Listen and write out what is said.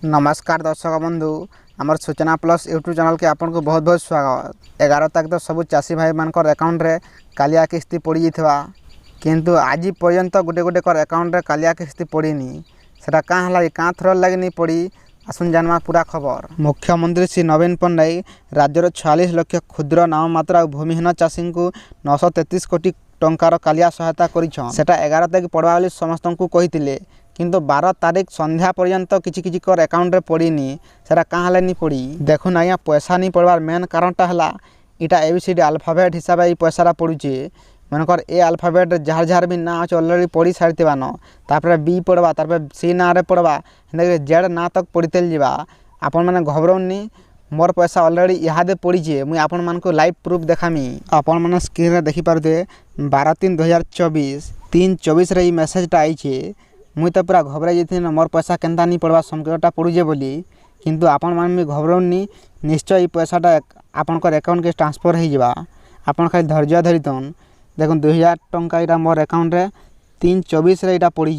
नमस्कार दर्शक बंधु आमर सूचना प्लस यूट्यूब चैनल के आपन को बहुत बहुत स्वागत। 11 तारीख तो सब चाषी भाई मानकर अकाउंट रे कालिया किस्ती पड़ी जाइथवा किंतु आज पर्यंत गोटे गोटे कर अकाउंट रे कालिया किस्ती पड़ीनी सेटा का हला का थर लगे नहीं पड़ी आसुन जानवा पूरा खबर। मुख्यमंत्री श्री नवीन पट्टनायक राज्यर 46 लाख क्षुद्र नाममात्र और भूमिहीन चाषी को 933 कोटी टंकार कालिया सहायता करिछन। सेटा 11 तारीख पड़वा बोली समस्त को कहिथिले किंतु 12 तारीख संध्या पर्यंत किछि कर अकाउंट रे पड़ीनी सेटा कहाँ नहीं पड़ी। देखुन आज्ञा पैसा नहीं पड़वार मेन कारणटा है इटा ABCD अल्फाबेट हिसाब से पैसाटा पड़ुचे मनकर ए अल्फाबेट जार जार भी ना अच्छे अलरेडी पढ़ी सारीथान तापर बी पड़वा तापर सी ना रे पड़वा जेड ना तक पढ़ते जावा। आपण मैंने घबराउनी मोर पैसा अलरेडी इहादे पड़ीचे मुई आपण मान को लाइव प्रूफ देखामी। आपण मैंने स्क्रीन रे देखी पारुथे 12/3/2024 3:24 रे मेसेजटा आईचे मुई तो पूरा घबराई जाइथि मोर पैसा केनता नहीं पड़वा संकटटा पड़ुजे बोली किंतु आपण मान घबराउनी निश्चय पैसाटा आपणकर अकाउंट के ट्रांसफर हो जावा। आपण खाली धैर्य धरितन देखो 2000 टंका इटा मोर अकाउंट रे 3:24 रे इटा पड़ी।